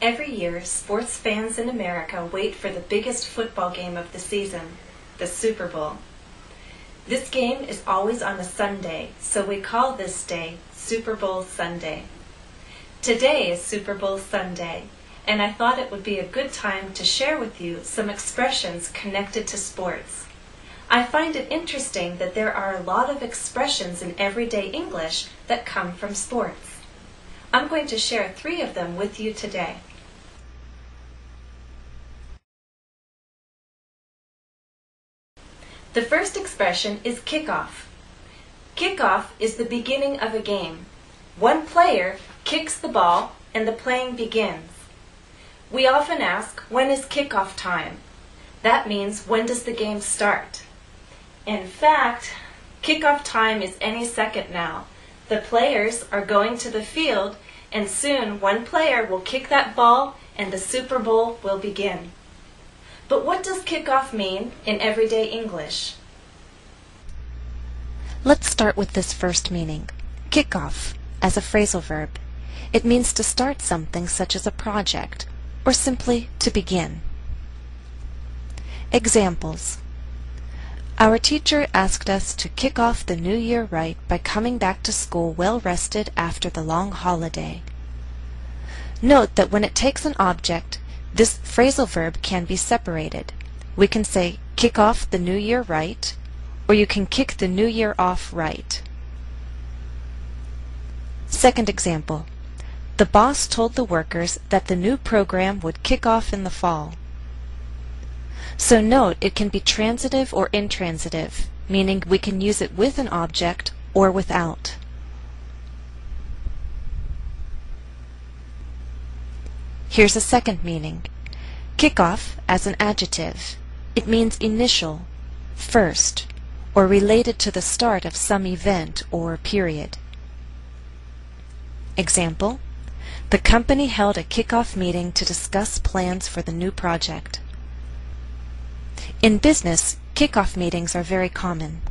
Every year, sports fans in America wait for the biggest football game of the season, the Super Bowl. This game is always on a Sunday, so we call this day Super Bowl Sunday. Today is Super Bowl Sunday, and I thought it would be a good time to share with you some expressions connected to sports. I find it interesting that there are a lot of expressions in everyday English that come from sports. I'm going to share 3 of them with you today. The first expression is kickoff. Kickoff is the beginning of a game. One player kicks the ball and the playing begins. We often ask, when is kickoff time? That means, when does the game start? In fact, kickoff time is any second now. The players are going to the field, and soon one player will kick that ball and the Super Bowl will begin. But what does kickoff mean in everyday English? Let's start with this first meaning. Kickoff, as a phrasal verb. It means to start something such as a project, or simply to begin. Examples. Our teacher asked us to kick off the new year right by coming back to school well rested after the long holiday. Note that when it takes an object, this phrasal verb can be separated. We can say kick off the new year right, or you can kick the new year off right. Second example. The boss told the workers that the new program would kick off in the fall. So note it can be transitive or intransitive, meaning we can use it with an object or without. Here's a second meaning. Kickoff as an adjective. It means initial, first, or related to the start of some event or period. Example. The company held a kickoff meeting to discuss plans for the new project. In business, kickoff meetings are very common.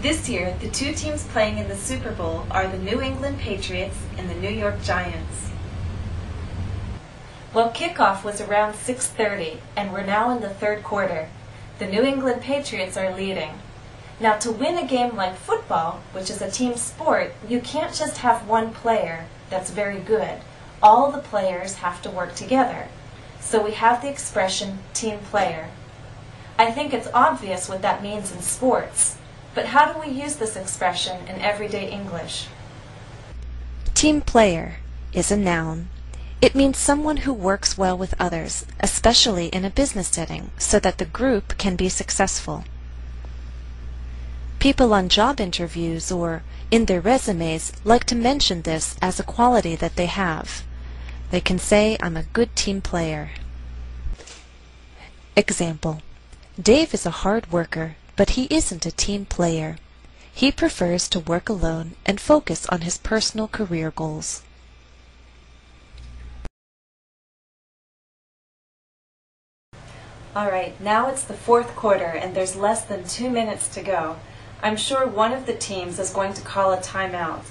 This year, the 2 teams playing in the Super Bowl are the New England Patriots and the New York Giants. Well, kickoff was around 6:30, and we're now in the 3rd quarter. The New England Patriots are leading. Now, to win a game like football, which is a team sport, you can't just have one player that's very good. All the players have to work together. So we have the expression team player. I think it's obvious what that means in sports. But how do we use this expression in everyday English? Team player is a noun. It means someone who works well with others, especially in a business setting, so that the group can be successful. People on job interviews or in their resumes like to mention this as a quality that they have. They can say, I'm a good team player. Example. Dave is a hard worker, but he isn't a team player. He prefers to work alone and focus on his personal career goals. Alright, now it's the 4th quarter and there's less than 2 minutes to go. I'm sure one of the teams is going to call a timeout.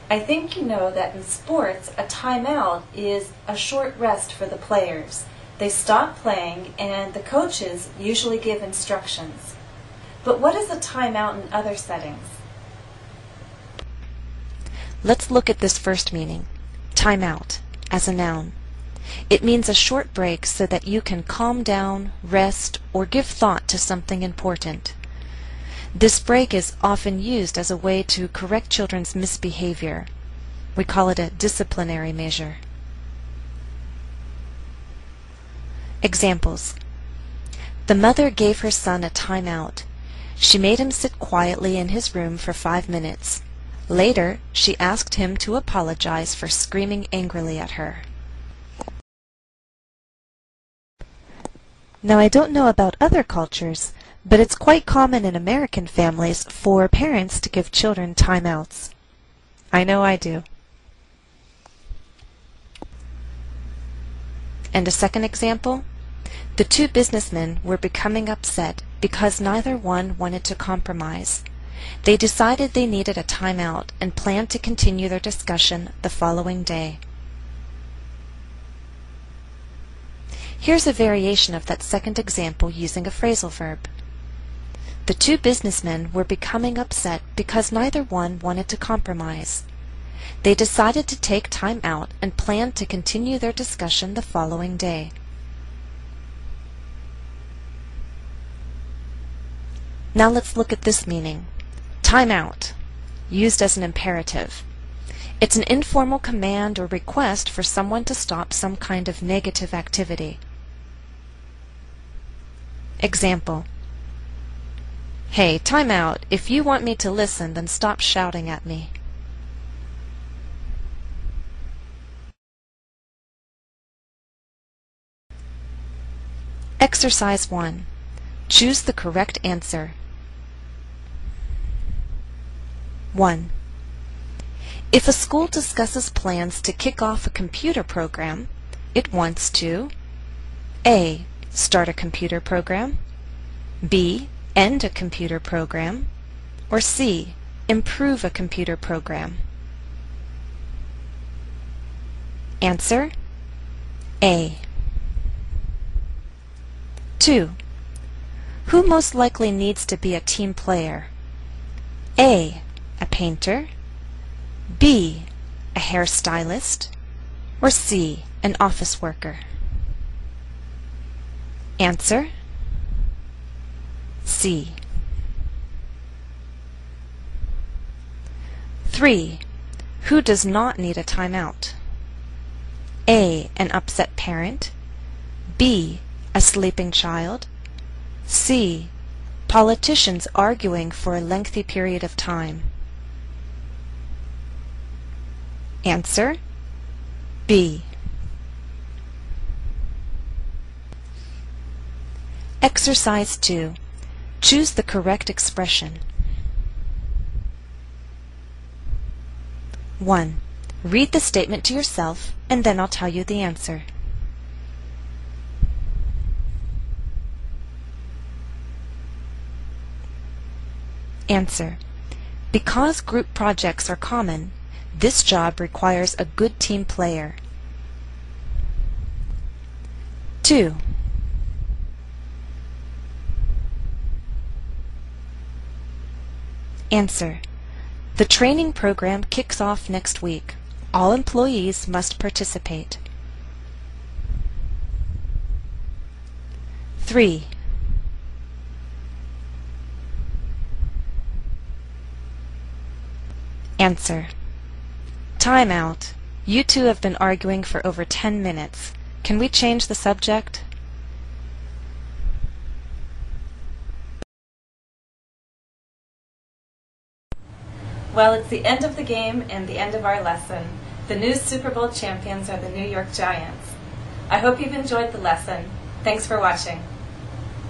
I think you know that in sports, a timeout is a short rest for the players. They stop playing and the coaches usually give instructions. But what is a timeout in other settings? Let's look at this first meaning. Timeout, as a noun. It means a short break so that you can calm down, rest, or give thought to something important. This break is often used as a way to correct children's misbehavior. We call it a disciplinary measure. Examples. The mother gave her son a timeout. She made him sit quietly in his room for 5 minutes. Later, she asked him to apologize for screaming angrily at her. Now, I don't know about other cultures, but it's quite common in American families for parents to give children timeouts. I know I do. And a second example? The 2 businessmen were becoming upset because neither one wanted to compromise. They decided they needed a timeout and planned to continue their discussion the following day. Here's a variation of that second example using a phrasal verb. The two businessmen were becoming upset because neither one wanted to compromise. They decided to take time out and planned to continue their discussion the following day. Now let's look at this meaning. Time out, used as an imperative. It's an informal command or request for someone to stop some kind of negative activity. Example: Hey, time out. If you want me to listen, then stop shouting at me. Exercise 1. Choose the correct answer. 1. If a school discusses plans to kick off a computer program, it wants to A. Start a computer program, B. End a computer program, or C. Improve a computer program. Answer: A. 2. Who most likely needs to be a team player? A. A painter, B. A hairstylist, or C. An office worker. Answer: C. 3. Who does not need a timeout? A. An upset parent, B. A sleeping child, C. Politicians arguing for a lengthy period of time. Answer: B. Exercise 2. Choose the correct expression. 1. Read the statement to yourself, and then I'll tell you the answer. Answer: Because group projects are common, this job requires a good team player. 2. Answer: The training program kicks off next week. All employees must participate. 3. Answer: Time out. You two have been arguing for over 10 minutes. Can we change the subject? Well, it's the end of the game and the end of our lesson. The new Super Bowl champions are the New York Giants. I hope you've enjoyed the lesson. Thanks for watching.